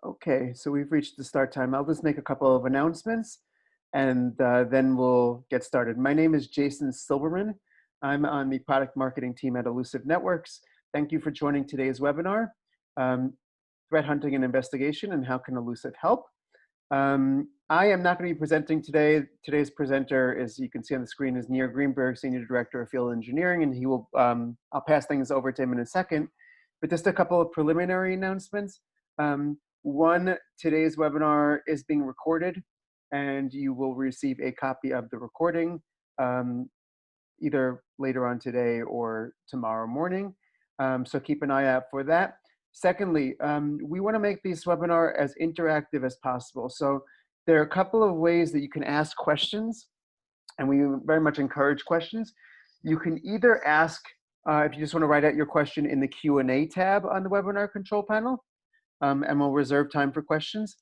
Okay, so we've reached the start time. I'll just make a couple of announcements and then we'll get started. My name is Jason Silverman. I'm on the product marketing team at Illusive Networks. Thank you for joining today's webinar, Threat Hunting and Investigation and How Can Illusive Help? I am not going to be presenting today. Today's presenter, as you can see on the screen, is Nir Greenberg, Senior Director of Field Engineering, and he will, I'll pass things over to him in a second, but just a couple of preliminary announcements. One, today's webinar is being recorded and you will receive a copy of the recording either later on today or tomorrow morning. So keep an eye out for that. Secondly, we want to make this webinar as interactive as possible. So there are a couple of ways that you can ask questions, and we very much encourage questions. You can either ask, if you just want to write out your question in the Q&A tab on the webinar control panel, and we'll reserve time for questions.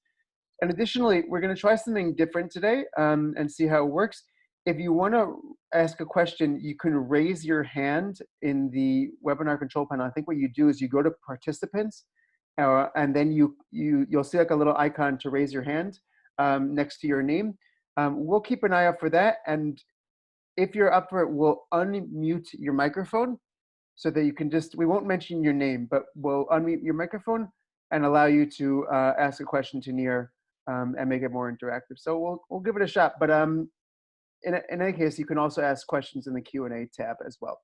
And additionally, we're going to try something different today and see how it works. If you want to ask a question, you can raise your hand in the webinar control panel. I think what you do is you go to participants, and then you'll see like a little icon to raise your hand next to your name. We'll keep an eye out for that. And if you're up for it, we'll unmute your microphone so that you can just, we won't mention your name, but we'll unmute your microphone and allow you to ask a question to Nir and make it more interactive. So we'll give it a shot. But in any case, you can also ask questions in the Q&A tab as well.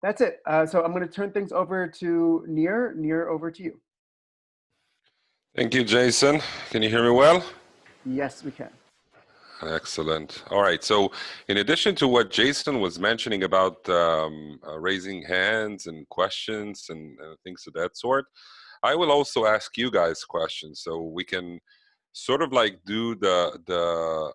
That's it. So I'm going to turn things over to Nir. Nir, over to you. Thank you, Jason. Can you hear me well? Yes, we can. Excellent. All right. So in addition to what Jason was mentioning about raising hands and questions and things of that sort, I will also ask you guys questions so we can sort of like do the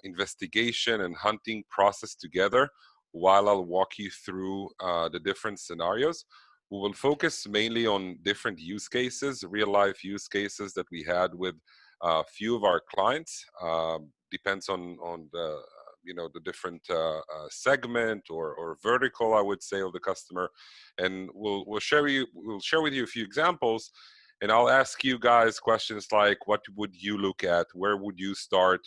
investigation and hunting process together while I'll walk you through the different scenarios. We will focus mainly on different use cases, real life use cases that we had with a few of our clients. Depends on the the different segment or vertical, I would say, of the customer, and we'll share with you a few examples, and I'll ask you guys questions like, what would you look at? Where would you start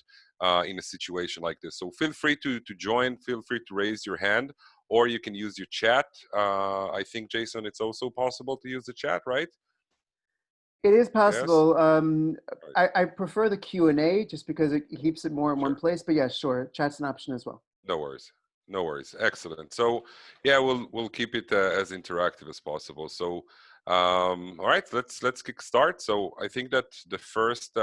in a situation like this? So feel free to join. Feel free to raise your hand, or you can use your chat. I think, Jason, it's also possible to use the chat, right? It is possible. Yes. I prefer the Q&A just because it keeps it more in one place. But yeah, sure, chat's an option as well. No worries. No worries. Excellent. So yeah, we'll keep it as interactive as possible. So all right, let's kick start. So I think that the first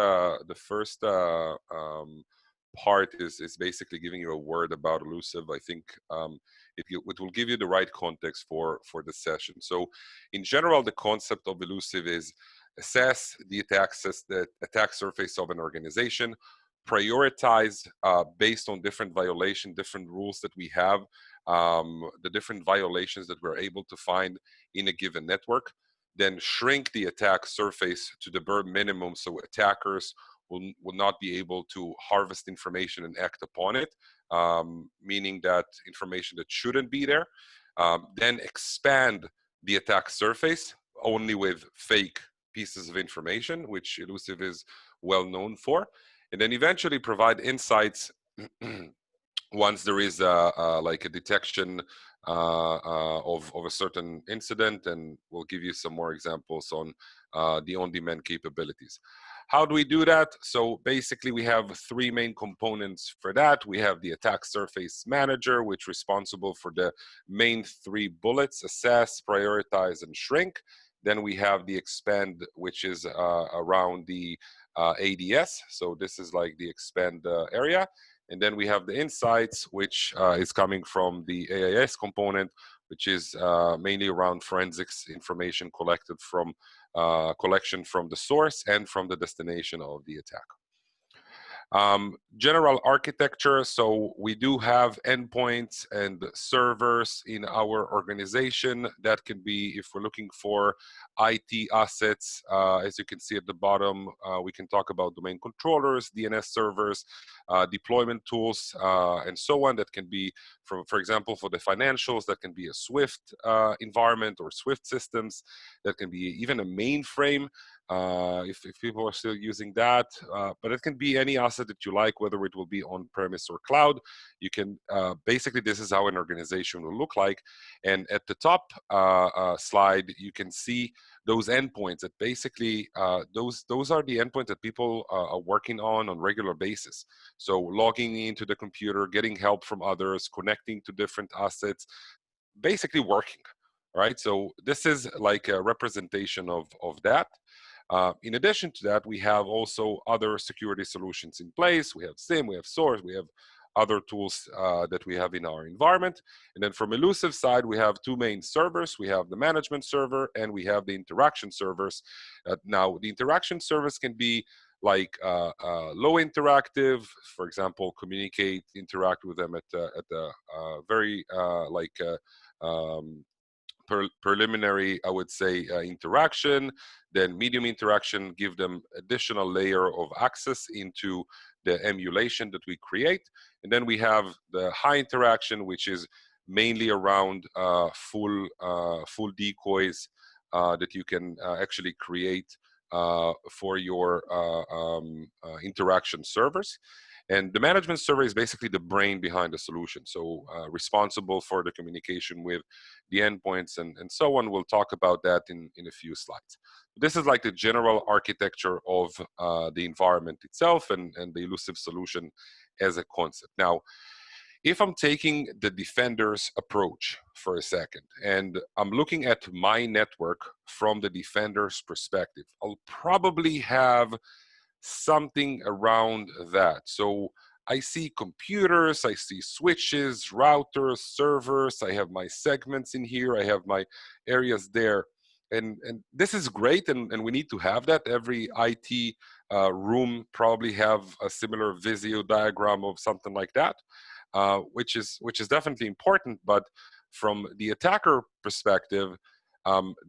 part is basically giving you a word about Illusive. I think it will give you the right context for the session. So in general, the concept of Illusive is assess the attack surface of an organization, prioritize based on different violations, different rules that we have, the different violations that we're able to find in a given network, then shrink the attack surface to the bare minimum so attackers will not be able to harvest information and act upon it, meaning that information that shouldn't be there. Then expand the attack surface only with fake pieces of information, which Illusive is well known for, and then eventually provide insights once there is like a detection of a certain incident, and we'll give you some more examples on the on-demand capabilities. How do we do that? So basically we have three main components for that. We have the attack surface manager, which is responsible for the main three bullets: assess, prioritize, and shrink. Then we have the expand, which is around the ADS. So this is like the expand area. And then we have the insights, which is coming from the AIS component, which is mainly around forensics information collected from collection from the source and from the destination of the attack. General architecture. So we do have endpoints and servers in our organization. That can be, if we're looking for IT assets, as you can see at the bottom, we can talk about domain controllers, DNS servers, deployment tools, and so on. That can be, for example, for the financials, that can be a Swift environment or Swift systems. That can be even a mainframe. If people are still using that, but it can be any asset that you like, whether it will be on-premise or cloud. You can basically, this is how an organization will look like. And at the top slide, you can see those endpoints that basically those are the endpoints that people are working on regular basis. So logging into the computer, getting help from others, connecting to different assets, basically working. Right. So this is like a representation of that. In addition to that, we have also other security solutions in place. We have SIEM, we have SOAR, we have other tools that we have in our environment. And then from Illusive side, we have two main servers. We have the management server and we have the interaction servers. Now, the interaction servers can be like low interactive, for example, communicate, interact with them at the very preliminary, I would say, interaction. Then medium interaction, give them additional layer of access into the emulation that we create. And then we have the high interaction, which is mainly around full decoys that you can actually create for your interaction servers. And the management server is basically the brain behind the solution. So responsible for the communication with the endpoints and so on. We'll talk about that in a few slides. This is like the general architecture of the environment itself and the Illusive solution as a concept. Now, if I'm taking the defender's approach for a second, and I'm looking at my network from the defender's perspective, I'll probably have something around that. So I see computers, I see switches, routers, servers, I have my segments in here, I have my areas there. And this is great, and we need to have that. Every IT room probably have a similar Visio diagram of something like that, which is definitely important. But from the attacker perspective,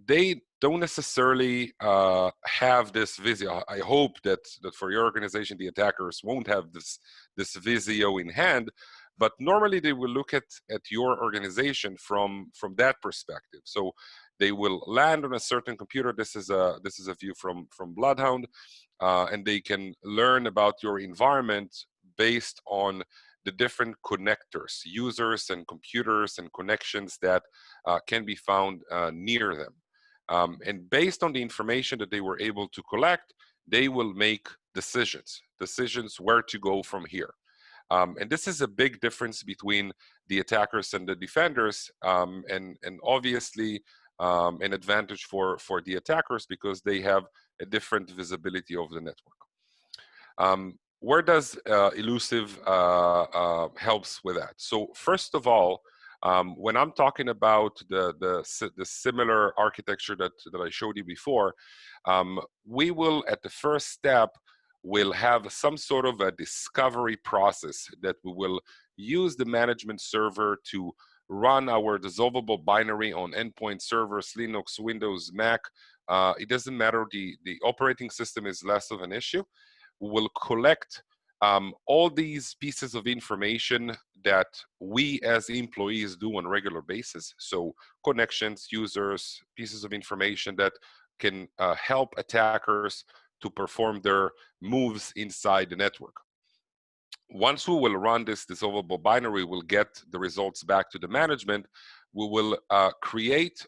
they don't necessarily have this Visio. I hope that for your organization, the attackers won't have this Visio in hand, but normally they will look at your organization from that perspective. So they will land on a certain computer. This is a view from Bloodhound, and they can learn about your environment based on the different connectors, users and computers and connections that can be found near them. And based on the information that they were able to collect, they will make decisions where to go from here. And this is a big difference between the attackers and the defenders, and obviously an advantage for the attackers because they have a different visibility of the network. Where does Illusive helps with that? So first of all, when I'm talking about the similar architecture that I showed you before, we will at the first step will have some sort of a discovery process that we will use the management server to run our dissolvable binary on endpoint servers, Linux, Windows, Mac. It doesn't matter. The operating system is less of an issue. Will collect all these pieces of information that we as employees do on a regular basis. So connections, users, pieces of information that can help attackers to perform their moves inside the network. Once we will run this dissolvable binary, we'll get the results back to the management. We will create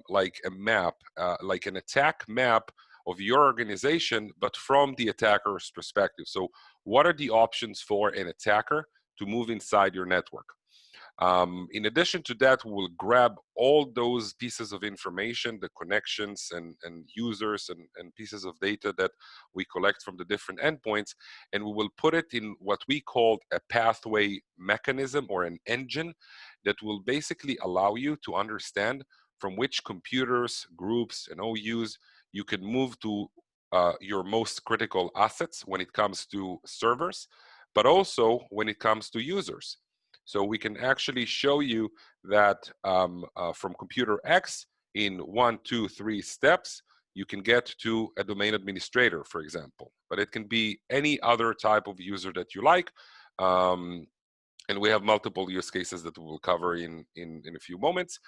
like a map, like an attack map of your organization, but from the attacker's perspective. So what are the options for an attacker to move inside your network? In addition to that, we'll grab all those pieces of information, the connections and users and pieces of data that we collect from the different endpoints, and we will put it in what we call a pathway mechanism or an engine that will basically allow you to understand from which computers, groups, and OUs you can move to your most critical assets when it comes to servers, but also when it comes to users. So we can actually show you that from computer X in 1, 2, 3 steps, you can get to a domain administrator, for example. But it can be any other type of user that you like. And we have multiple use cases that we'll cover in a few moments.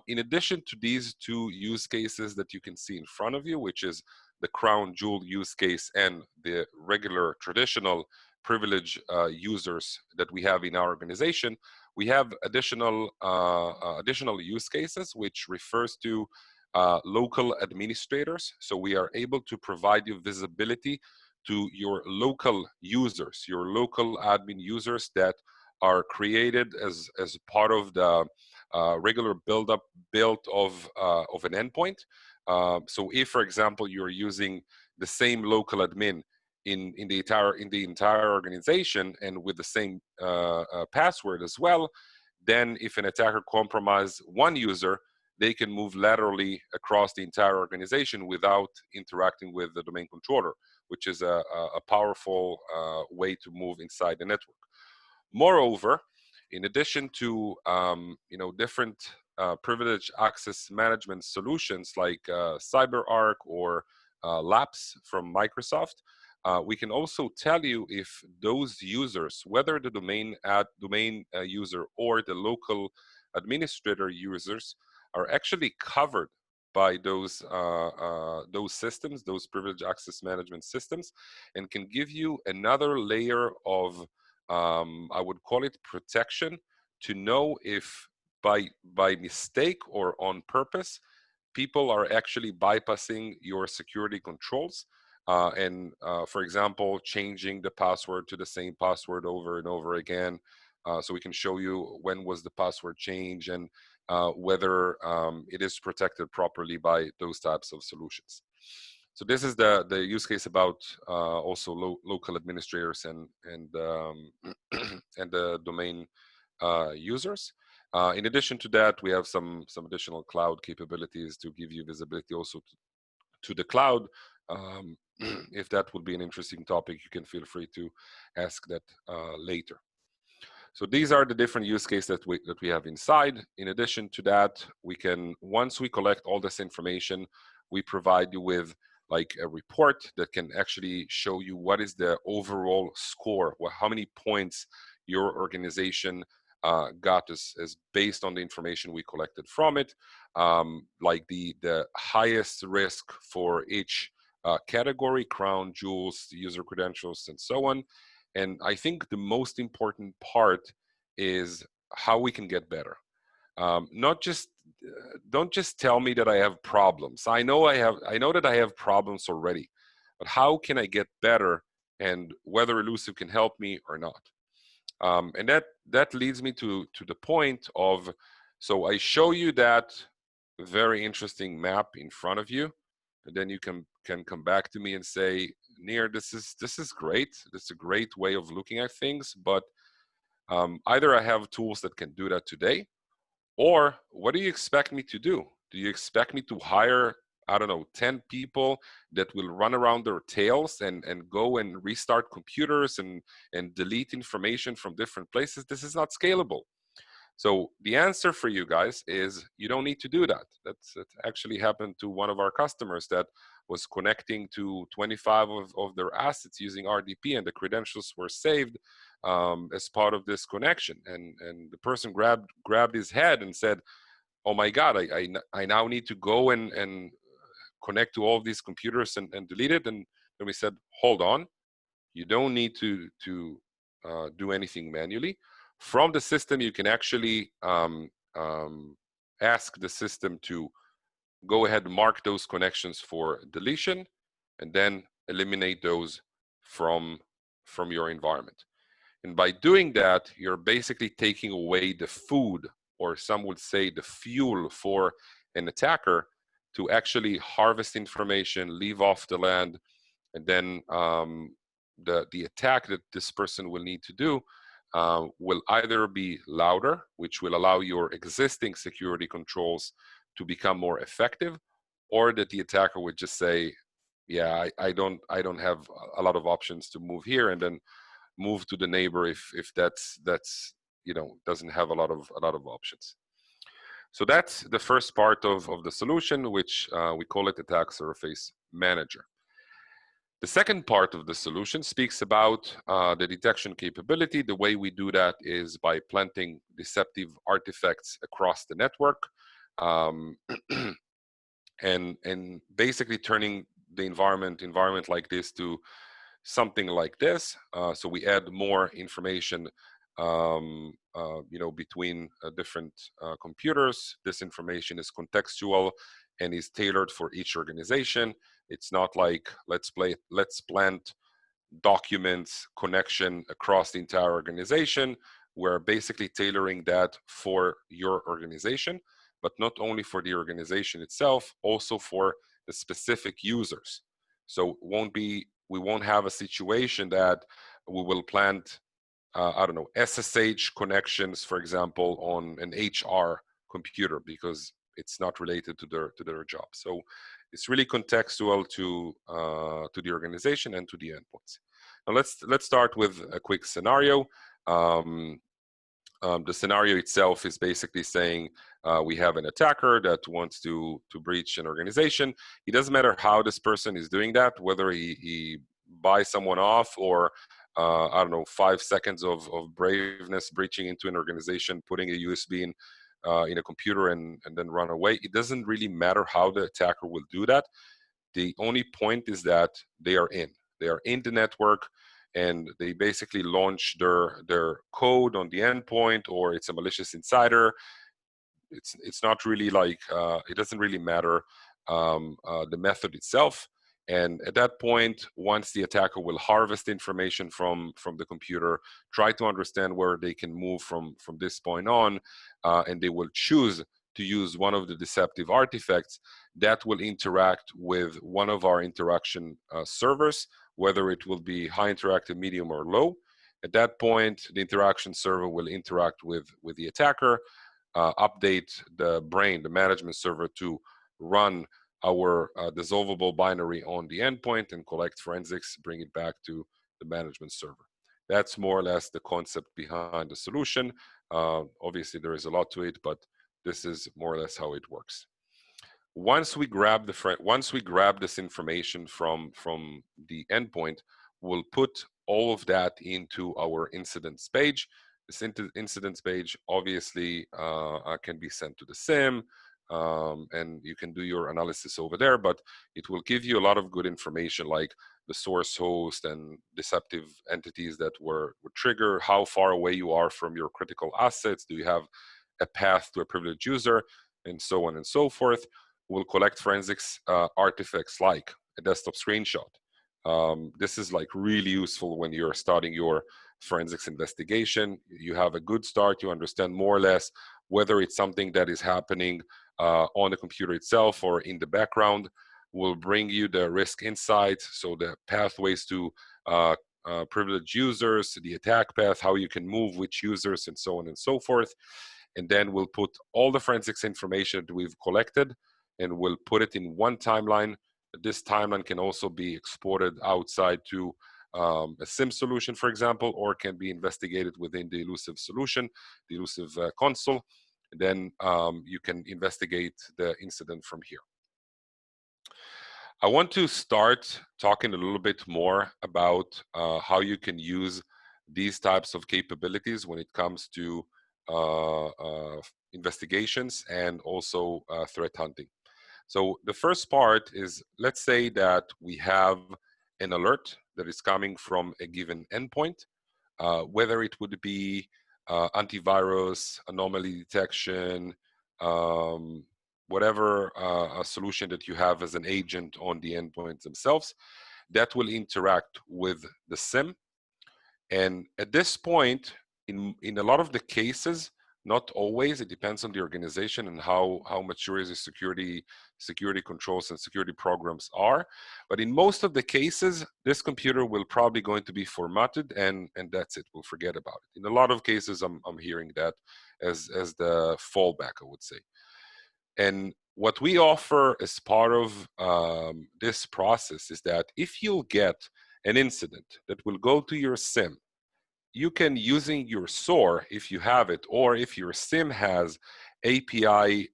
In addition to these two use cases that you can see in front of you, which is the crown jewel use case and the regular traditional privilege users that we have in our organization, we have additional use cases, which refers to local administrators. So we are able to provide you visibility to your local users, your local admin users that are created as part of the regular build of an endpoint. So if, for example, you're using the same local admin in the entire organization and with the same password as well, then if an attacker compromises one user, they can move laterally across the entire organization without interacting with the domain controller, which is a powerful way to move inside the network. Moreover, in addition to different privileged access management solutions like CyberArk or Labs from Microsoft, we can also tell you if those users, whether the domain user or the local administrator users, are actually covered by those systems, those privileged access management systems, and can give you another layer of I would call it protection, to know if by mistake or on purpose, people are actually bypassing your security controls and, for example, changing the password to the same password over and over again. So we can show you when was the password change and whether it is protected properly by those types of solutions. So this is the use case about also local administrators and and the domain users. In addition to that, we have some additional cloud capabilities to give you visibility also to the cloud. If that would be an interesting topic, you can feel free to ask that later. So these are the different use cases that we have inside. In addition to that, we can, once we collect all this information, we provide you with like a report that can actually show you what is the overall score, how many points your organization got as based on the information we collected from it, like the highest risk for each category, crown jewels, user credentials, and so on. And I think the most important part is how we can get better. Not just don't just tell me that I have problems. I know that I have problems already, but how can I get better, and whether Illusive can help me or not. And that leads me to the point of, so I show you that very interesting map in front of you, and then you can come back to me and say, Nir, this is great. This is a great way of looking at things, but either I have tools that can do that today, or what do you expect me to do? Do you expect me to hire, I don't know, 10 people that will run around their tails and go and restart computers and delete information from different places? This is not scalable. So the answer for you guys is you don't need to do that. That actually happened to one of our customers that was connecting to 25 of their assets using RDP, and the credentials were saved as part of this connection. And the person grabbed his head and said, "Oh my God, I now need to go and connect to all of these computers and delete it." And then we said, "Hold on, you don't need to do anything manually. From the system, you can actually ask the system to go ahead and mark those connections for deletion, and then eliminate those from your environment. And by doing that, you're basically taking away the food, or some would say the fuel, for an attacker to actually harvest information, leave off the land, and then the attack that this person will need to do will either be louder, which will allow your existing security controls to become more effective, or that the attacker would just say, yeah, I don't have a lot of options to move here and then move to the neighbor if that's doesn't have a lot of options. So that's the first part of the solution, which we call it Attack Surface Manager. The second part of the solution speaks about the detection capability. The way we do that is by planting deceptive artifacts across the network, um, and basically turning the environment like this to something like this. So we add more information, between different computers. This information is contextual and is tailored for each organization. It's not like let's plant documents connection across the entire organization. We're basically tailoring that for your organization, but not only for the organization itself, also for the specific users. So we won't have a situation that we will plant I don't know, SSH connections, for example, on an HR computer because it's not related to their job. So it's really contextual to the organization and to the endpoints. Now let's start with a quick scenario. The scenario itself is basically saying we have an attacker that wants to breach an organization. It doesn't matter how this person is doing that, whether he buys someone off or I don't know, 5 seconds of braveness breaching into an organization, putting a USB in a computer and then run away. It doesn't really matter how the attacker will do that. The only point is that they are in. They are in the network and they basically launch their code on the endpoint, or it's a malicious insider. It's not really like it doesn't really matter the method itself. And at that point, once the attacker will harvest information from the computer, try to understand where they can move from this point on, and they will choose to use one of the deceptive artifacts that will interact with one of our interaction servers, whether it will be high interactive, medium, or low. At that point, the interaction server will interact with the attacker, update the brain, the management server, to run our dissolvable binary on the endpoint and collect forensics, bring it back to the management server. That's more or less the concept behind the solution. Obviously, there is a lot to it, but this is more or less how it works. Once we grab this information from the endpoint, we'll put all of that into our incidents page. This incidents page obviously can be sent to the SIM, and you can do your analysis over there, but it will give you a lot of good information like the source host and deceptive entities that were triggered, how far away you are from your critical assets, do you have a path to a privileged user, and so on and so forth. We'll collect forensics artifacts like a desktop screenshot. This is like really useful when you're starting your forensics investigation. You have a good start, you understand more or less whether it's something that is happening on the computer itself or in the background. Will bring you the risk insights, so the pathways to privileged users, the attack path, how you can move which users, and so on and so forth. And then we'll put all the forensics information that we've collected and we'll put it in one timeline. This timeline can also be exported outside to a SIM solution, for example, or can be investigated within the Illusive solution, the Illusive console. And then you can investigate the incident from here. I want to start talking a little bit more about how you can use these types of capabilities when it comes to investigations and also threat hunting. So the first part is, let's say that we have an alert that is coming from a given endpoint, whether it would be antivirus, anomaly detection, whatever a solution that you have as an agent on the endpoints themselves, that will interact with the SIM. And at this point, in a lot of the cases, not always, it depends on the organization and how mature the security controls and security programs are. But in most of the cases, this computer will probably going to be formatted and that's it, we'll forget about it. In a lot of cases, I'm hearing that as the fallback, I would say. And what we offer as part of this process is that if you'll get an incident that will go to your SIM, you can, using your SOAR, if you have it, or if your SIM has API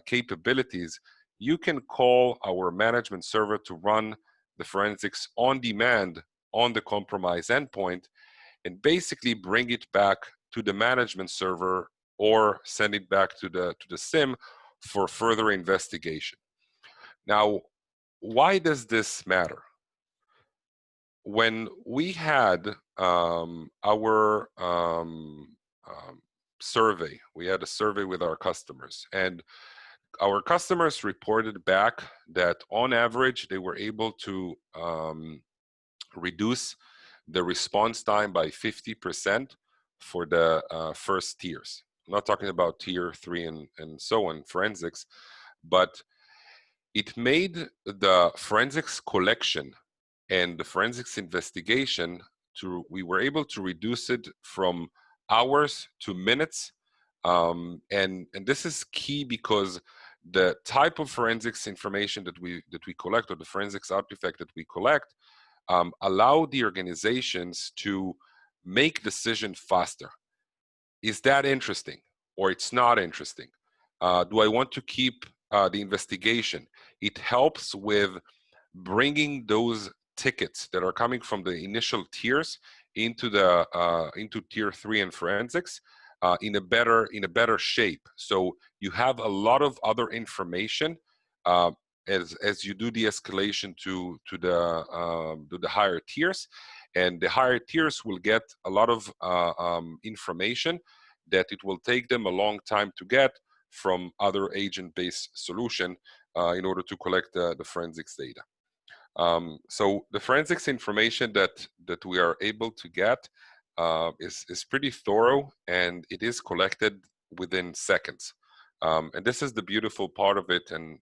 capabilities, you can call our management server to run the forensics on demand on the compromised endpoint and basically bring it back to the management server or send it back to the SIM for further investigation. Now, why does this matter? When we had our survey, we had a survey with our customers, and our customers reported back that on average they were able to reduce the response time by 50% for the first tiers. I'm not talking about tier 3 and so on, forensics, but it made the forensics collection and the forensics investigation we were able to reduce it from hours to minutes. And this is key because the type of forensics information that we collect, or the forensics artifact that we collect, allow the organizations to make decisions faster. Is that interesting or it's not interesting? Do I want to keep the investigation? It helps with bringing those tickets that are coming from the initial tiers into tier 3 and forensics in a better shape. So you have a lot of other information as you do the escalation to the higher tiers, and the higher tiers will get a lot of information that it will take them a long time to get from other agent-based solution in order to collect the forensics data. So the forensics information that we are able to get is pretty thorough, and it is collected within seconds. And this is the beautiful part of it, and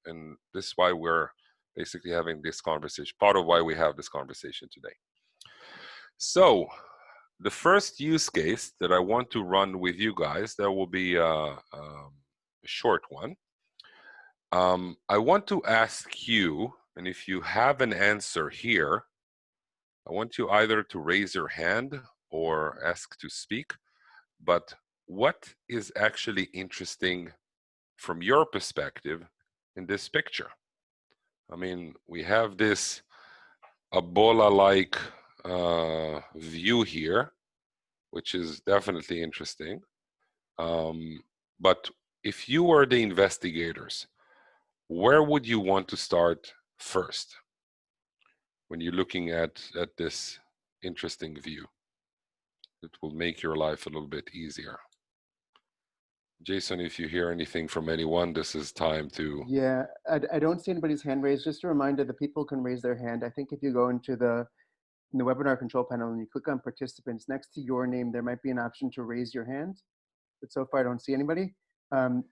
this is why we're basically having this conversation, part of why we have this conversation today. So the first use case that I want to run with you guys, that will be a short one. I want to ask you, and if you have an answer here, I want you either to raise your hand or ask to speak. But what is actually interesting from your perspective in this picture? I mean, we have this Ebola-like view here, which is definitely interesting. But if you were the investigators, where would you want to start first when you're looking at this interesting view? It will make your life a little bit easier. Jason, if you hear anything from anyone, this is time to... Yeah, I don't see anybody's hand raised. Just a reminder that people can raise their hand. I think if you go into the webinar control panel and you click on participants, next to your name, there might be an option to raise your hand. But so far, I don't see anybody.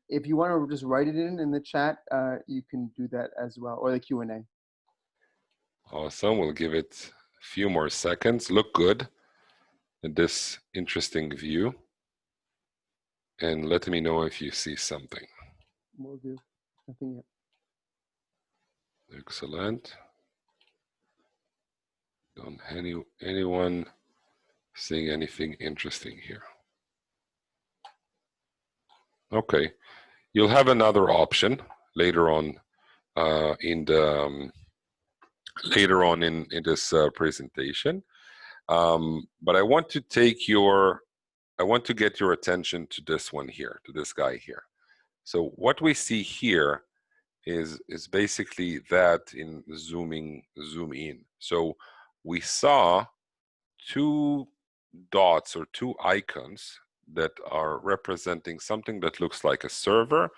If you want to just write it in the chat, you can do that as well, or the Q&A. Awesome. We'll give it a few more seconds. Look good at this interesting view. And let me know if you see something. Will do. Nothing yet. Excellent. Don't anyone seeing anything interesting here? Okay. You'll have another option later on in this presentation. But I want to get your attention to this one here, to this guy here. So what we see here is basically that in zoom in. So we saw two dots or two icons that are representing something that looks like a server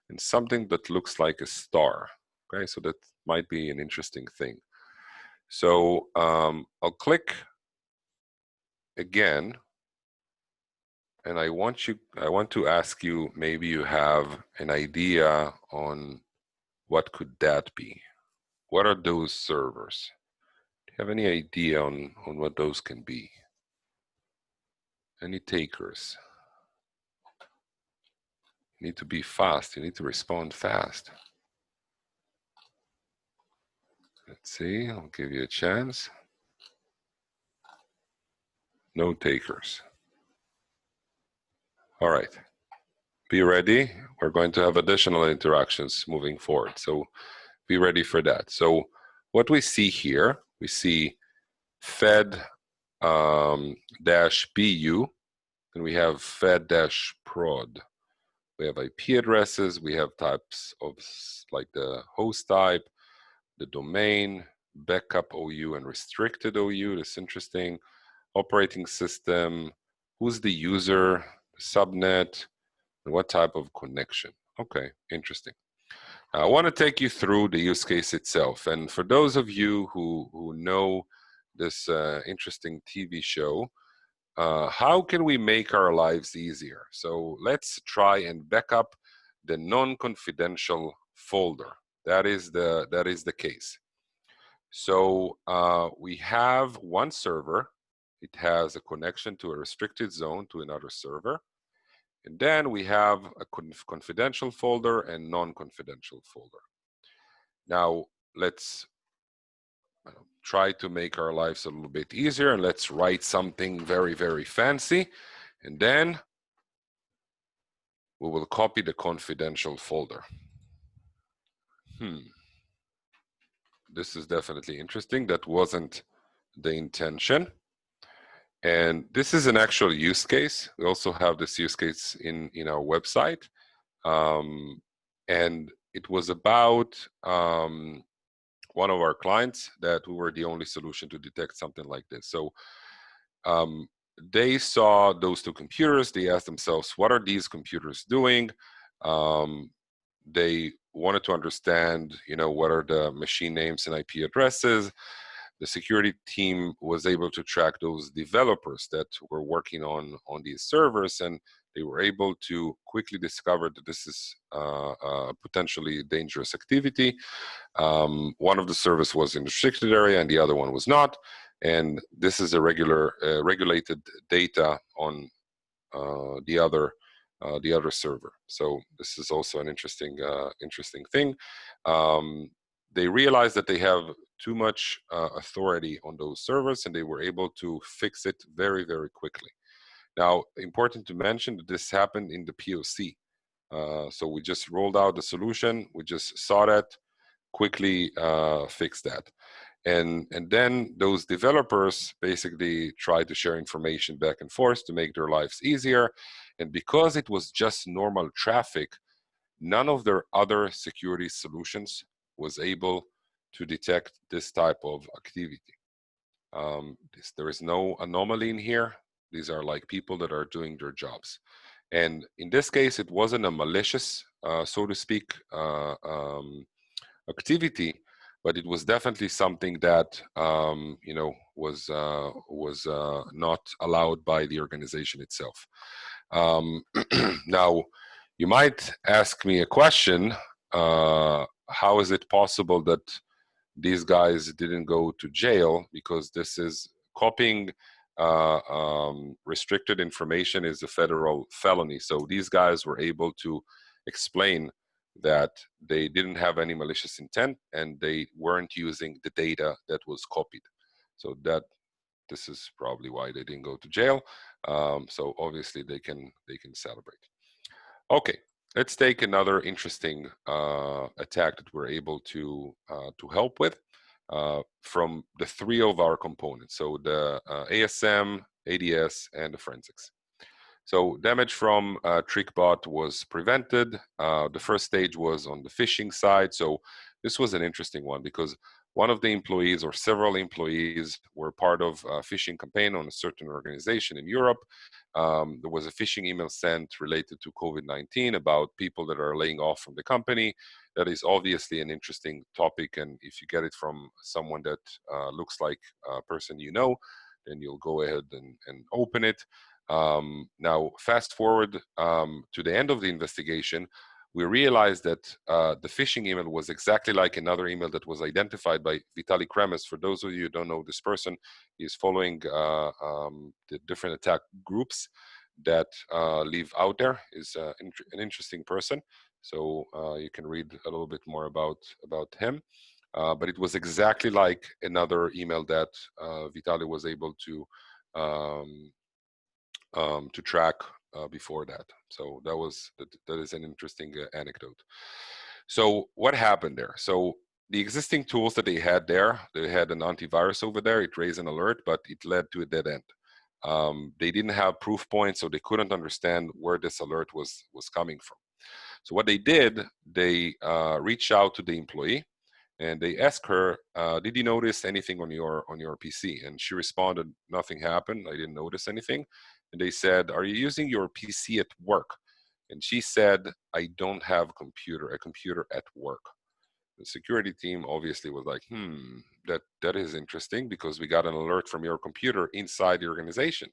and something that looks like a star. Okay, so that might be an interesting thing. So I'll click again, and I want to ask you, maybe you have an idea on what could that be? What are those servers? Do you have any idea on what those can be? Any takers? You need to be fast. You need to respond fast. Let's see, I'll give you a chance. No takers. All right, be ready. We're going to have additional interactions moving forward. So be ready for that. So what we see here, we see fed dash BU, and we have fed dash prod. We have IP addresses, we have types of like the host type, the domain, backup OU and restricted OU. That's interesting. Operating system, who's the user, subnet, and what type of connection. Okay, interesting. I want to take you through the use case itself. And for those of you who know this interesting TV show, how can we make our lives easier? So let's try and back up the non-confidential folder. That is the case. So we have one server. It has a connection to a restricted zone to another server. And then we have a confidential folder and non-confidential folder. Now, let's try to make our lives a little bit easier, and let's write something very, very fancy. And then we will copy the confidential folder. This is definitely interesting. That wasn't the intention. And this is an actual use case. We also have this use case in our website. And it was about one of our clients that we were the only solution to detect something like this. So they saw those two computers. They asked themselves, what are these computers doing? They wanted to understand, what are the machine names and IP addresses. The security team was able to track those developers that were working on these servers, and they were able to quickly discover that this is potentially dangerous activity. One of the servers was in the restricted area and the other one was not. And this is a regulated data on the other server. So this is also an interesting thing. They realized that they have too much authority on those servers, and they were able to fix it very, very quickly. Now, important to mention that this happened in the POC. So we just rolled out the solution. We just saw that, quickly fixed that. And then those developers basically try to share information back and forth to make their lives easier. And because it was just normal traffic, none of their other security solutions was able to detect this type of activity. There is no anomaly in here. These are like people that are doing their jobs. And in this case, it wasn't a malicious, so to speak, activity, but it was definitely something that was not allowed by the organization itself. Now, you might ask me a question: how is it possible that these guys didn't go to jail? Because this is copying restricted information is a federal felony. So these guys were able to explain that they didn't have any malicious intent and they weren't using the data that was copied. So this is probably why they didn't go to jail. So obviously they can celebrate. Okay, let's take another interesting attack that we're able to help with from the three of our components. So the ASM, ADS, and the forensics. So damage from Trickbot was prevented. The first stage was on the phishing side. So this was an interesting one because one of the employees or several employees were part of a phishing campaign on a certain organization in Europe. There was a phishing email sent related to COVID-19 about people that are laying off from the company. That is obviously an interesting topic. And if you get it from someone that looks like a person you know, then you'll go ahead and open it. Now, fast forward to the end of the investigation, we realized that the phishing email was exactly like another email that was identified by Vitaly Kremes. For those of you who don't know this person, he's following the different attack groups that live out there. Is an interesting person. So you can read a little bit more about him. but it was exactly like another email that Vitaly was able to track before that. So that is an interesting anecdote. So what happened there? So the existing tools that they had there, they had an antivirus over there. It raised an alert, but it led to a dead end. They didn't have proof points, so they couldn't understand where this alert was coming from. So what they did, they reached out to the employee and they asked her, "Did you notice anything on your PC?" And she responded, "Nothing happened. I didn't notice anything." And they said, "Are you using your PC at work?" And she said, "I don't have a computer at work." The security team obviously was like, that is interesting because we got an alert from your computer inside the organization.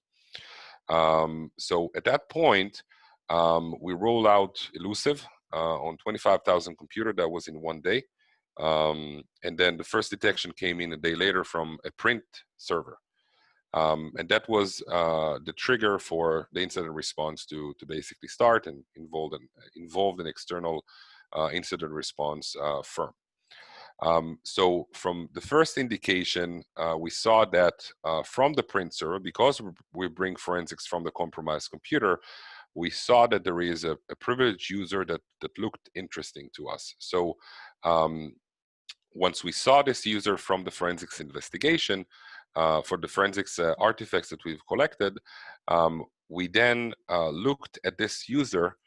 So at that point, we rolled out Illusive on 25,000 computer. That was in one day. And then the first detection came in a day later from a print server. And that was the trigger for the incident response to basically start and involved an external incident response firm. So from the first indication, we saw that from the print server, because we bring forensics from the compromised computer, we saw that there is a privileged user that looked interesting to us. So once we saw this user from the forensics investigation, for the forensics artifacts that we've collected, we then looked at this user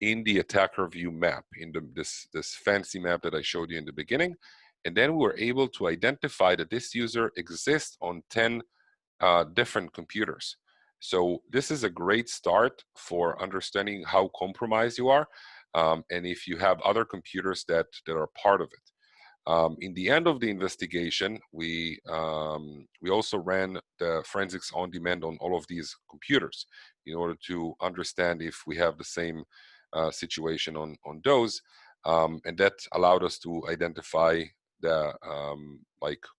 in the attacker view map, in this fancy map that I showed you in the beginning. And then we were able to identify that this user exists on 10 different computers. So this is a great start for understanding how compromised you are, and if you have other computers that are part of it. In the end of the investigation, we also ran the forensics on demand on all of these computers in order to understand if we have the same situation on those, and that allowed us to identify the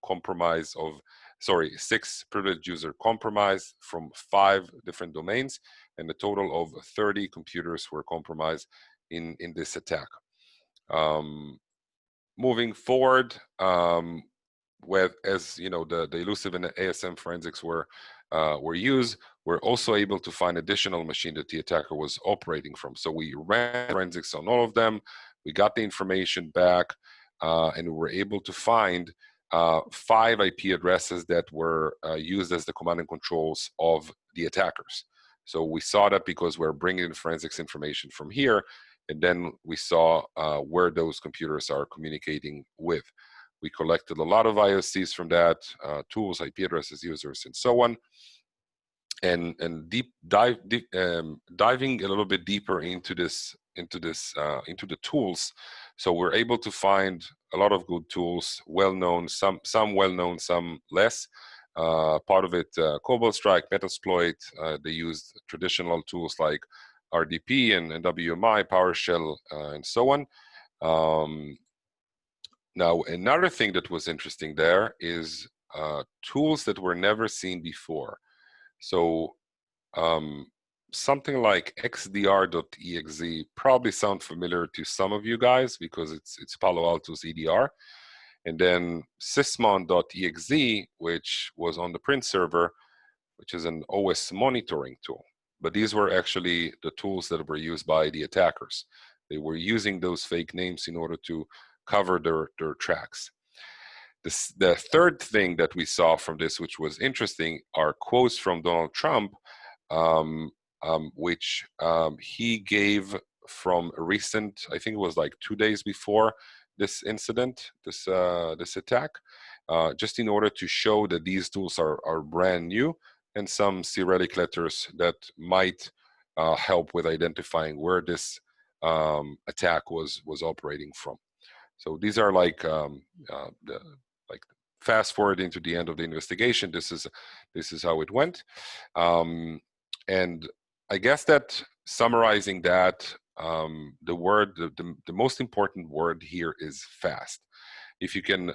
compromise of 6 privileged user compromise from 5 different domains, and a total of 30 computers were compromised in this attack. Moving forward, as you know, the Illusive and the ASM forensics were used, we're also able to find additional machine that the attacker was operating from. So we ran forensics on all of them. We got the information back, and we were able to find 5 IP addresses that were used as the command and controls of the attackers. So we saw that because we're bringing the forensics information from here, and then we saw where those computers are communicating with. We collected a lot of IOCs from that, tools, IP addresses, users, and so on. And diving a little bit deeper into the tools, so we're able to find a lot of good tools, well-known, some well-known, some less. Part of it, Cobalt Strike, Metasploit. They used traditional tools like RDP and WMI, PowerShell, and so on. Now, another thing that was interesting there is tools that were never seen before. So something like xdr.exe probably sound familiar to some of you guys because it's Palo Alto's EDR. And then sysmon.exe, which was on the print server, which is an OS monitoring tool. But these were actually the tools that were used by the attackers. They were using those fake names in order to cover their tracks. The third thing that we saw from this, which was interesting, are quotes from Donald Trump, which he gave from a recent, I think it was like 2 days before this incident, this attack, just in order to show that these tools are brand new, and some cybernetic letters that might help with identifying where this attack was operating from. So these are like fast forwarding to the end of the investigation. This is how it went, and I guess that summarizing that, the most important word here is fast. If you can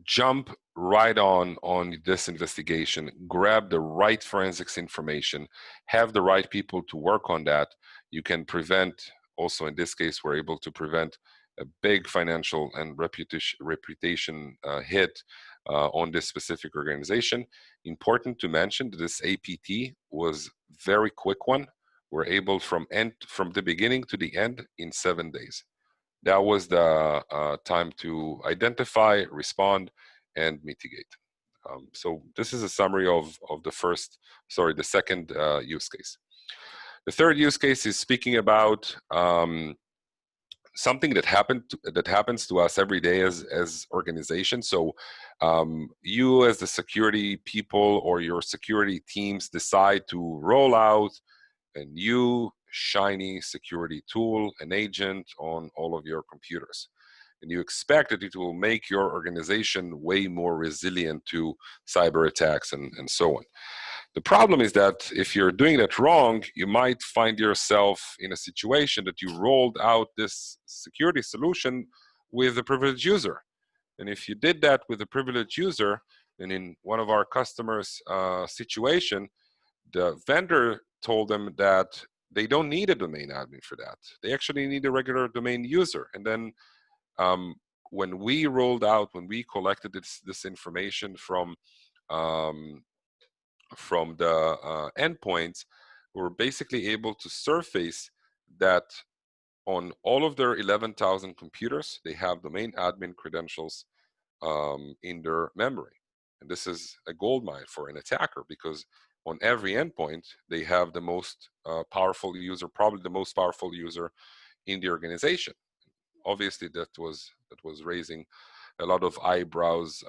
jump right on this investigation, grab the right forensics information, have the right people to work on that, you can prevent, also in this case, we're able to prevent a big financial and reputation hit on this specific organization. Important to mention that this APT was very quick one. We're able from the beginning to the end in 7 days. That was the time to identify, respond, and mitigate. So this is a summary of the second use case. The third use case is speaking about something that happens to us every day as organizations. So you as the security people or your security teams decide to roll out a new shiny security tool, an agent on all of your computers. And you expect that it will make your organization way more resilient to cyber attacks and so on. The problem is that if you're doing that wrong, you might find yourself in a situation that you rolled out this security solution with a privileged user. And if you did that with a privileged user, then in one of our customers' situation, the vendor told them that they don't need a domain admin for that. They actually need a regular domain user. And then when we collected this information from the endpoints, we were basically able to surface that on all of their 11,000 computers, they have domain admin credentials in their memory. And this is a goldmine for an attacker, because on every endpoint, they have the most powerful user, probably the most powerful user in the organization. Obviously, that was raising a lot of eyebrows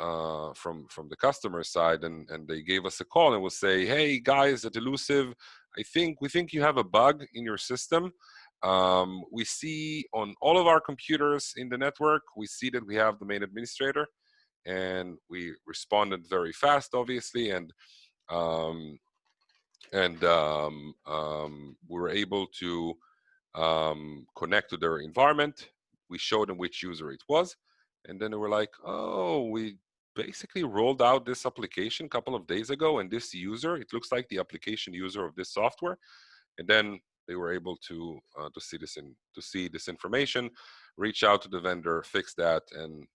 from the customer side, and they gave us a call and will say, "Hey guys at Illusive, we think you have a bug in your system. We see on all of our computers in the network, we see that we have domain administrator," and we responded very fast, obviously, and we were able to connect to their environment. We showed them which user it was, and then they were like, "Oh, we basically rolled out this application a couple of days ago, and this user, it looks like the application user of this software." And then they were able to see this information, reach out to the vendor, fix that, and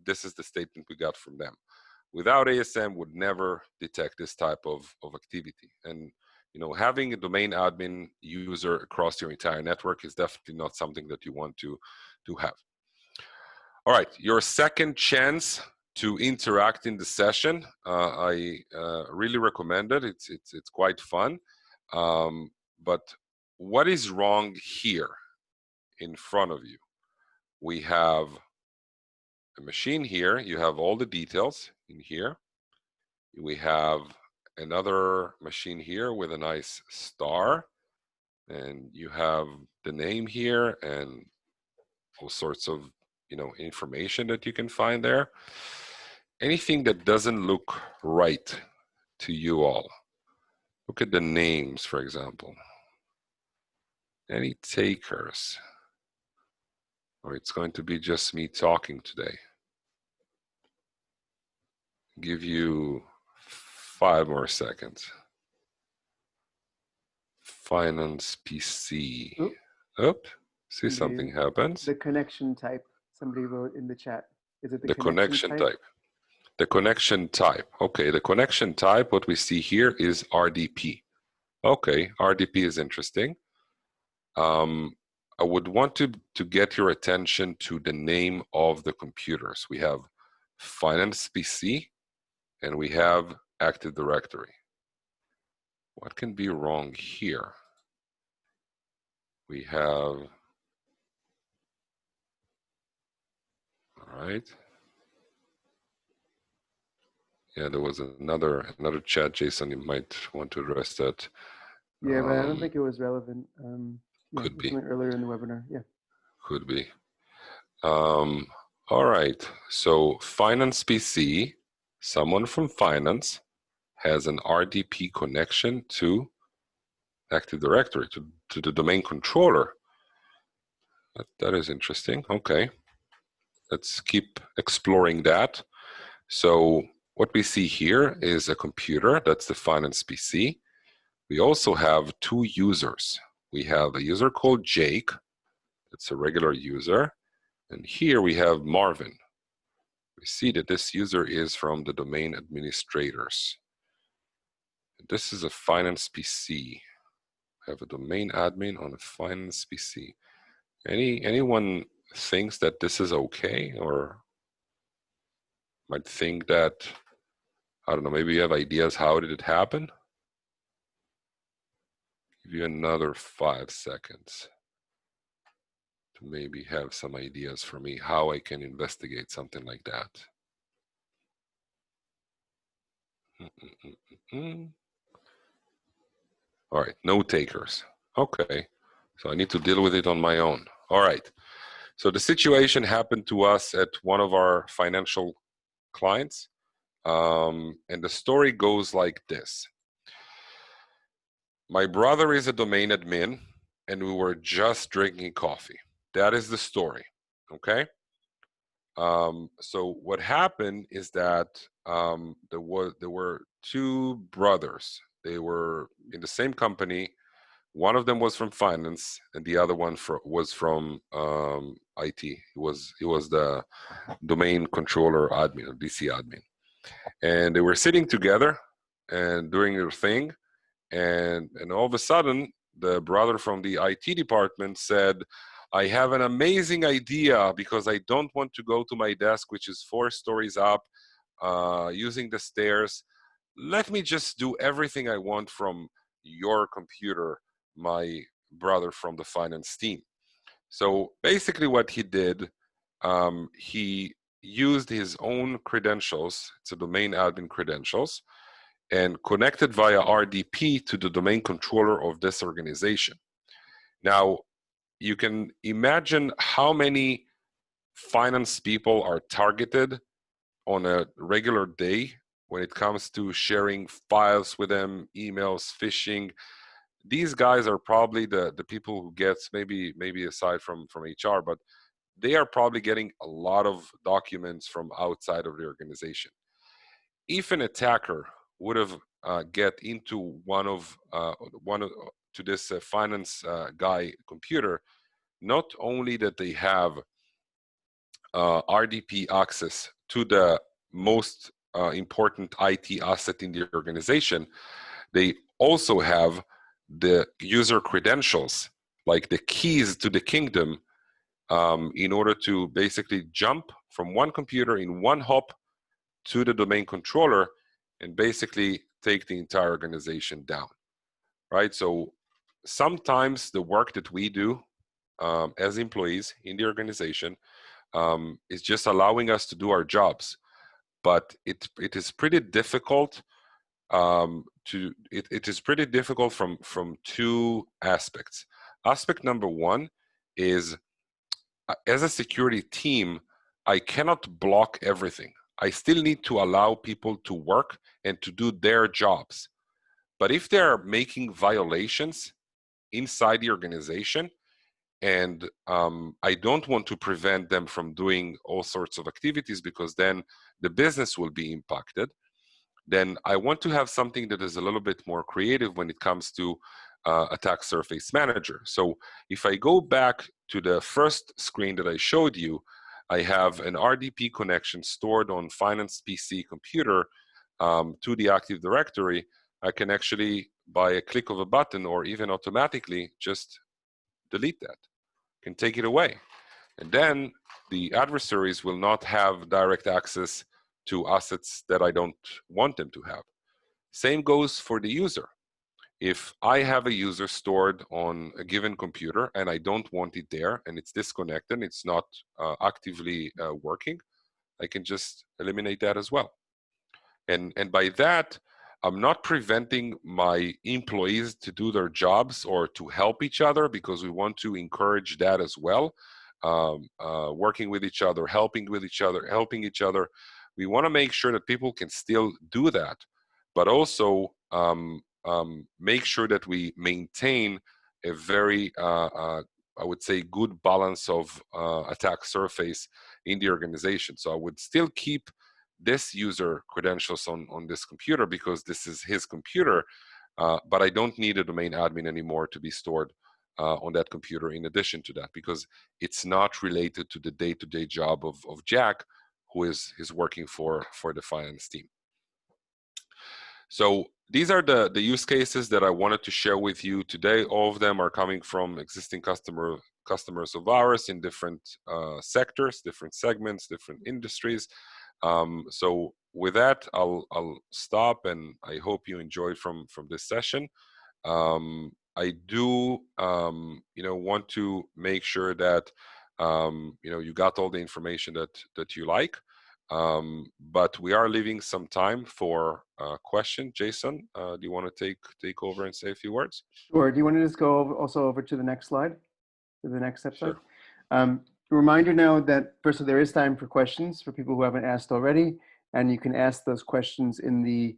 this is the statement we got from them. Without ASM, would never detect this type of activity. And having a domain admin user across your entire network is definitely not something that you want to have. All right, your second chance to interact in the session, I really recommend it. It's quite fun. But what is wrong here in front of you? We have a machine here. You have all the details in here. We have another machine here with a nice star, and you have the name here and all sorts of information that you can find there. Anything that doesn't look right to you all? Look at the names, for example. Any takers? Or it's going to be just me talking today. Give you 5 more seconds. Finance PC. Oop. See, something happens. The connection type, somebody wrote in the chat. Is it the connection type? The connection type. Okay, the connection type, what we see here is RDP. Okay, RDP is interesting. I would want to get your attention to the name of the computers. We have Finance PC and we have Active Directory. What can be wrong here? We have, all right. Yeah, there was another chat, Jason, you might want to address that. Yeah, but I don't think it was relevant. Could be. Earlier in the webinar, yeah. Could be. All right, so Finance PC, someone from Finance has an RDP connection to Active Directory, to the domain controller. That is interesting. Okay, let's keep exploring that. So what we see here is a computer, that's the Finance PC. We also have 2 users. We have a user called Jake, that's a regular user, And here we have Marvin. We see that this user is from the domain administrators. This is a finance PC. I have a domain admin on a finance PC. Anyone thinks that this is okay, or might think that, I don't know, maybe you have ideas how did it happen? Give you another 5 seconds to maybe have some ideas for me how I can investigate something like that. All right, no takers. Okay, so I need to deal with it on my own. All right, so the situation happened to us at one of our financial clients, and the story goes like this. My brother is a domain admin, and we were just drinking coffee. That is the story, okay? So what happened is that there were two brothers. They were in the same company. One of them was from finance, and the other one was from IT. He was the domain controller admin, or DC admin, and they were sitting together and doing their thing. And all of a sudden, the brother from the IT department said, I have an amazing idea because I don't want to go to my desk, which is 4 stories up, using the stairs. Let me just do everything I want from your computer, my brother from the finance team. So basically what he did, he used his own credentials, it's a domain admin credentials, and connected via RDP to the domain controller of this organization. Now, you can imagine how many finance people are targeted on a regular day when it comes to sharing files with them, emails, phishing. These guys are probably the people who gets, maybe aside from HR, but they are probably getting a lot of documents from outside of the organization. If an attacker would have get into one of to this finance guy computer, not only that they have RDP access to the most important IT asset in the organization, they also have the user credentials, like the keys to the kingdom, in order to basically jump from one computer in one hop to the domain controller and basically take the entire organization down, right? So sometimes the work that we do as employees in the organization is just allowing us to do our jobs, but it is pretty difficult it is pretty difficult from 2 aspects. Aspect number 1 is, as a security team, I cannot block everything. I still need to allow people to work and to do their jobs. But if they're making violations inside the organization, and I don't want to prevent them from doing all sorts of activities because then the business will be impacted, then I want to have something that is a little bit more creative when it comes to attack surface manager. So if I go back to the first screen that I showed you, I have an RDP connection stored on finance PC computer to the Active Directory. I can actually, by a click of a button or even automatically, just delete that, can take it away. And then the adversaries will not have direct access to assets that I don't want them to have. Same goes for the user. If I have a user stored on a given computer and I don't want it there and it's disconnected, it's not actively working, I can just eliminate that as well. And by that, I'm not preventing my employees to do their jobs or to help each other, because we want to encourage that as well. Working with each other, helping each other. We want to make sure that people can still do that, but also make sure that we maintain a very, I would say, good balance of attack surface in the organization. So I would still keep this user credentials on this computer because this is his computer, but I don't need a domain admin anymore to be stored on that computer in addition to that, because it's not related to the day-to-day job of Jack, who is working for the finance team. So these are the use cases that I wanted to share with you today. All of them are coming from existing customers of ours in different sectors, different segments, different industries. So with that, I'll stop, and I hope you enjoyed from this session. I do, want to make sure that you got all the information that you like. But we are leaving some time for question. Jason, do you want to take over and say a few words? Sure. Do you want to just go also over to the next slide, to the next step slide? Sure. Reminder now that first of all, there is time for questions for people who haven't asked already, and you can ask those questions in the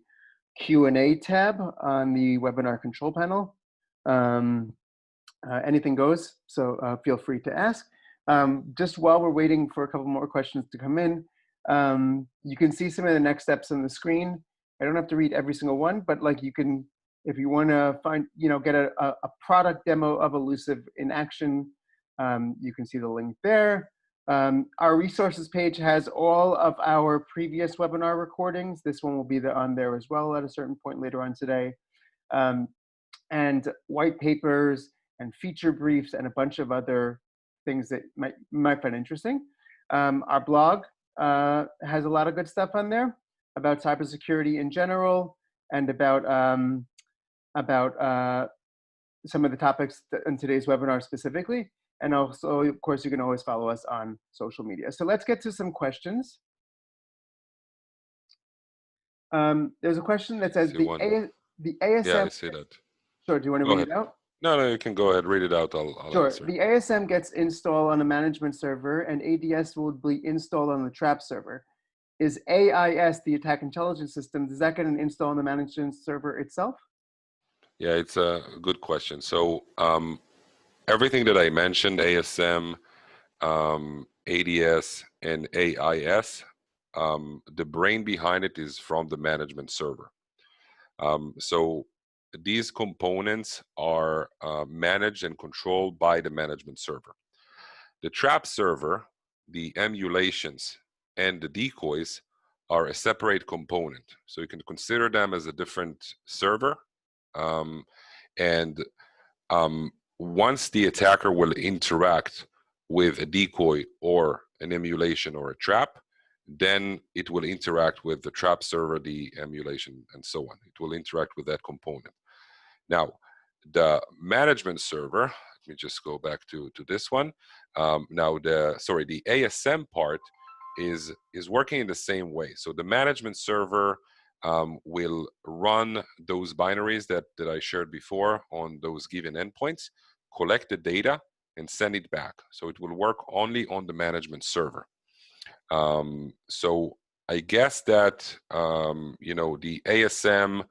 Q&A tab on the webinar control panel. Anything goes, so feel free to ask. Just while we're waiting for a couple more questions to come in, you can see some of the next steps on the screen. I don't have to read every single one, but like you can, if you want to find, get a product demo of Illusive in action, you can see the link there. Our resources page has all of our previous webinar recordings. This one will be on there as well at a certain point later on today. And white papers and feature briefs and a bunch of other things that might find interesting. Our blog has a lot of good stuff on there about cybersecurity in general and about some of the topics in today's webinar specifically. And also, of course, you can always follow us on social media. So let's get to some questions. There's a question that says the ASM. Yeah, I see that. Sure. Do you want to read it out? No, you can go ahead, read it out. I'll sure. Answer. The ASM gets installed on a management server, and ADS will be installed on the trap server. Is AIS, the attack intelligence system, does that get an install on the management server itself? Yeah, it's a good question. So everything that I mentioned, ASM, ADS, and AIS, the brain behind it is from the management server. So these components are managed and controlled by the management server. The trap server, the emulations, and the decoys are a separate component. So you can consider them as a different server. Once the attacker will interact with a decoy or an emulation or a trap, then it will interact with the trap server, the emulation, and so on. It will interact with that component. Now, the management server, let me just go back to this one. Now, the ASM part is working in the same way. So the management server will run those binaries that I shared before on those given endpoints, collect the data, and send it back. So it will work only on the management server. So I guess that the ASM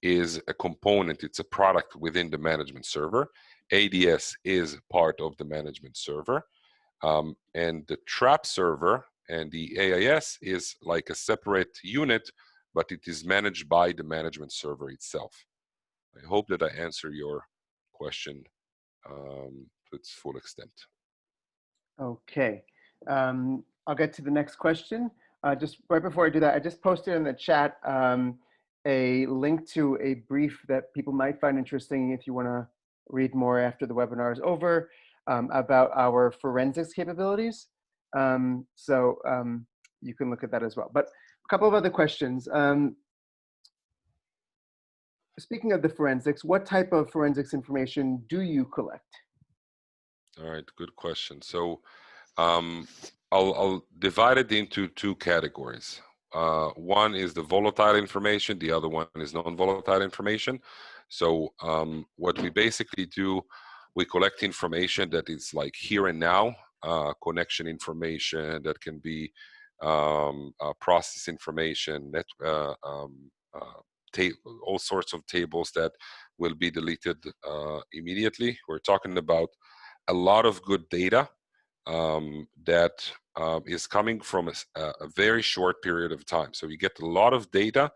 is a component, it's a product within the management server. ADS is part of the management server. And the trap server and the AIS is like a separate unit, but it is managed by the management server itself. I hope that I answer your question to its full extent. Okay. I'll get to the next question. Just right before I do that, I just posted in the chat a link to a brief that people might find interesting if you want to read more after the webinar is over about our forensics capabilities. So you can look at that as well. But a couple of other questions. Speaking of the forensics, what type of forensics information do you collect? All right, good question. So I'll divide it into two categories. One is the volatile information, the other one is non-volatile information. So what we basically do, we collect information that is like here and now, connection information that can be process information, all sorts of tables that will be deleted immediately. We're talking about a lot of good data that is coming from a very short period of time. So you get a lot of data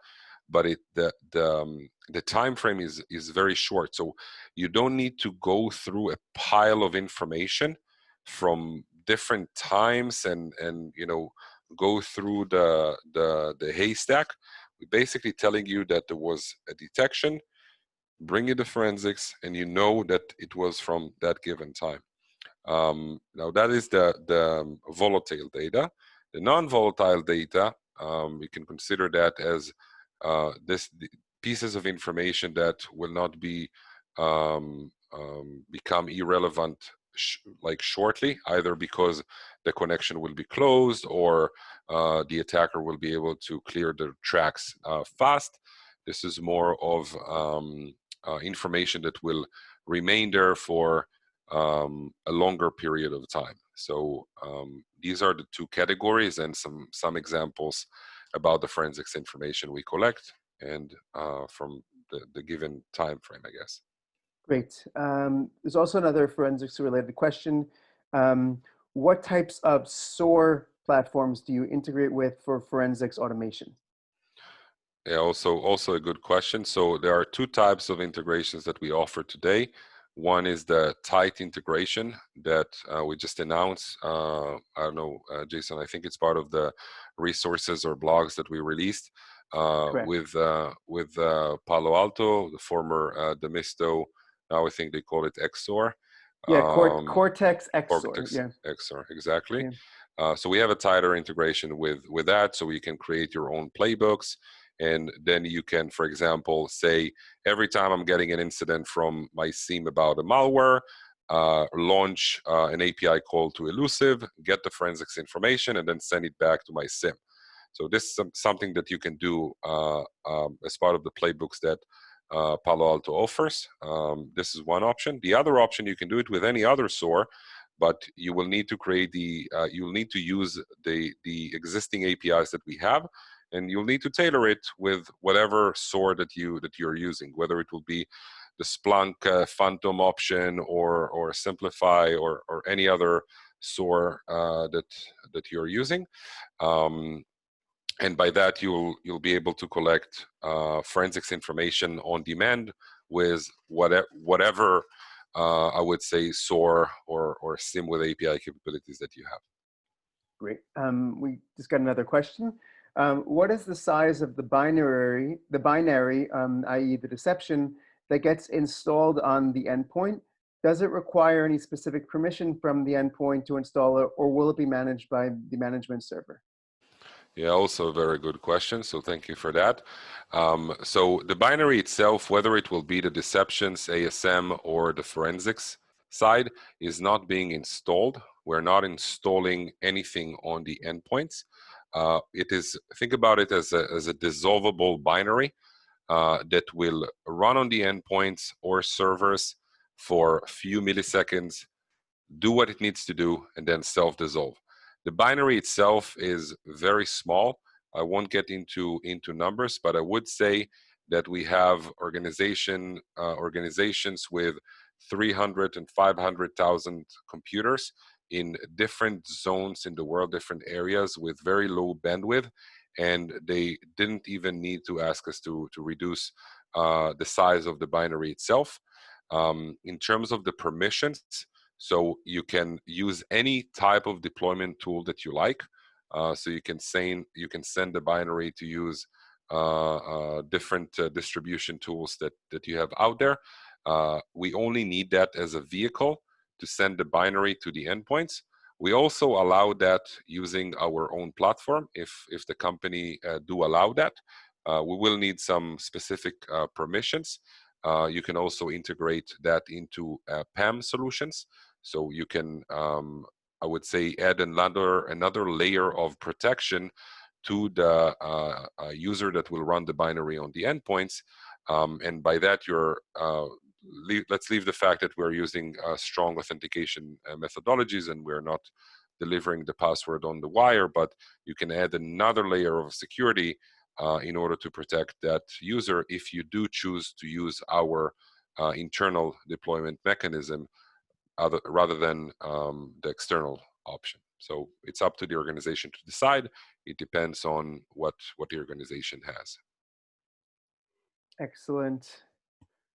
but the time frame is very short. So you don't need to go through a pile of information from different times and go through the haystack. We're basically telling you that there was a detection, bring you the forensics, and you know that it was from that given time. Now that is the volatile data. The non-volatile data, we can consider that as the pieces of information that will not be become irrelevant like shortly, either because the connection will be closed or the attacker will be able to clear the tracks fast. This is more of information that will remain there for a longer period of time. So these are the two categories and some examples about the forensics information we collect and from the given time frame, I guess. Great. There's also another forensics related question. What types of SOAR platforms do you integrate with for forensics automation? Yeah, also a good question. So there are two types of integrations that we offer today. One is the tight integration that we just announced. I don't know, Jason, I think it's part of the resources or blogs that we released Correct. with Palo Alto, the former Demisto. Now I think they call it XOR. Yeah, Um, Cortex XOR. Cortex Yeah, XOR, exactly. yeah, So we have a tighter integration with that, so you can create your own playbooks, and then you can, for example, say every time I'm getting an incident from my SIEM about a malware, launch an API call to Illusive, get the forensics information, and then send it back to my SIEM. So this is something that you can do as part of the playbooks that Palo Alto offers. This is one option. The other option, you can do it with any other SOAR, but you will need to you'll need to use the existing APIs that we have, and you'll need to tailor it with whatever SOAR that you're using, whether it will be the Splunk Phantom option or Simplify or any other SOAR that you're using. And by that you'll be able to collect forensics information on demand with whatever I would say SOAR or SIM with API capabilities that you have. great. We just got another question. What is the size of the binary, i.e. the deception, that gets installed on the endpoint? Does it require any specific permission from the endpoint to install it, or will it be managed by the management server? Yeah, also a very good question. So thank you for that. So the binary itself, whether it will be the deceptions, ASM, or the forensics side, is not being installed. We're not installing anything on the endpoints. It is, think about it as a dissolvable binary that will run on the endpoints or servers for a few milliseconds, do what it needs to do, and then self-dissolve. The binary itself is very small. I won't get into numbers, but I would say that we have organizations with 300 and 500,000 computers in different zones in the world, different areas with very low bandwidth, and they didn't even need to ask us to reduce the size of the binary itself. In terms of the permissions, so you can use any type of deployment tool that you like. So you can send the binary to use different distribution tools that you have out there. We only need that as a vehicle to send the binary to the endpoints. We also allow that using our own platform if the company do allow that. We will need some specific permissions. You can also integrate that into PAM solutions. So you can, I would say, add another layer of protection to the user that will run the binary on the endpoints. And by that, let's leave the fact that we're using strong authentication methodologies and we're not delivering the password on the wire, but you can add another layer of security in order to protect that user if you do choose to use our internal deployment mechanism rather than the external option. So it's up to the organization to decide. It depends on what the organization has. Excellent.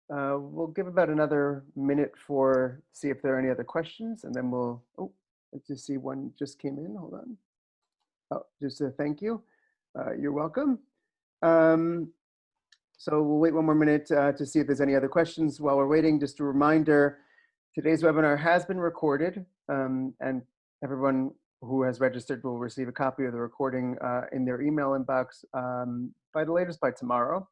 We'll give about another minute for see if there are any other questions, and then we'll. Oh, I just see one just came in. Hold on. Oh, just a thank you. You're welcome. Um, so we'll wait one more minute to see if there's any other questions. While we're waiting, just a reminder: today's webinar has been recorded, and everyone who has registered will receive a copy of the recording in their email inbox by the latest by tomorrow.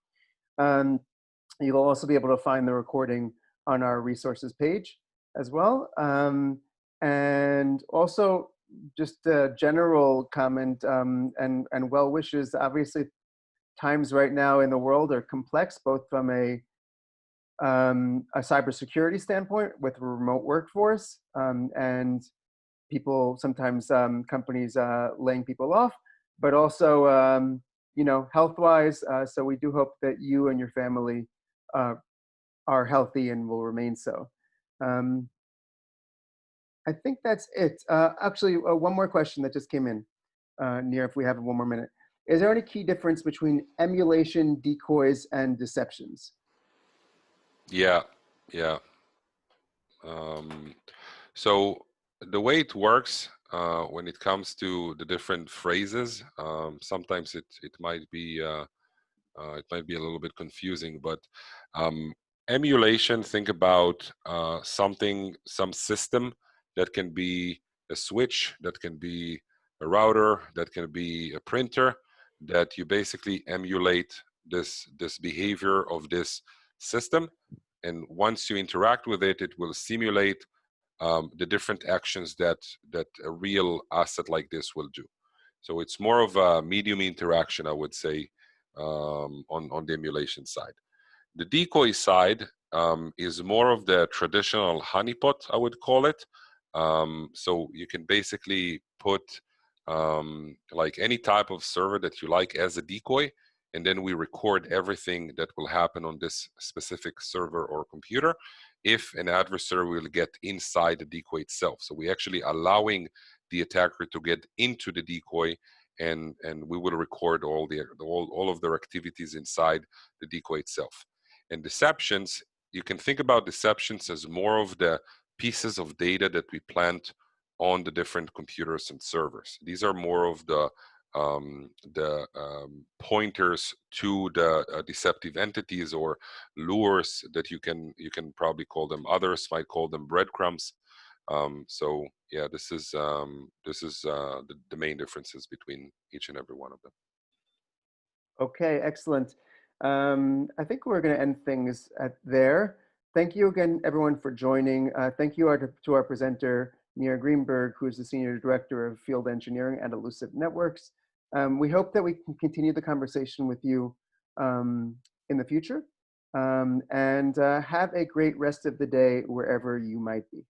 You'll also be able to find the recording on our resources page as well. And also, just a general comment and well wishes. Obviously, times right now in the world are complex, both from a cybersecurity standpoint with a remote workforce and people sometimes companies laying people off, but also health-wise. So we do hope that you and your family uh, are healthy and will remain so. Um, I think that's it. Actually, one more question that just came in, Near, if we have one more minute. Is there any key difference between emulation, decoys, and deceptions? Yeah, yeah. Um, so the way it works when it comes to the different phrases, sometimes it might be a little bit confusing, but um, emulation, think about some system that can be a switch, that can be a router, that can be a printer, that you basically emulate this behavior of this system. And once you interact with it, it will simulate the different actions that a real asset like this will do. So it's more of a medium interaction, I would say, on the emulation side. The decoy side is more of the traditional honeypot, I would call it. So you can basically put like any type of server that you like as a decoy, and then we record everything that will happen on this specific server or computer if an adversary will get inside the decoy itself. So we actually allowing the attacker to get into the decoy, and we will record all of their activities inside the decoy itself. And deceptions, you can think about deceptions as more of the pieces of data that we plant on the different computers and servers. These are more of the pointers to the deceptive entities or lures that you can probably call them. Others might call them breadcrumbs. So yeah, this is the main differences between each and every one of them. Okay, excellent. I think we're going to end things at there. Thank you again, everyone, for joining. Thank you to our presenter, Nir Greenberg, who is the Senior Director of Field Engineering at Illusive Networks. We hope that we can continue the conversation with you in the future. And have a great rest of the day wherever you might be.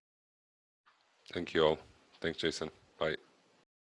Thank you all. Thanks, Jason. Bye.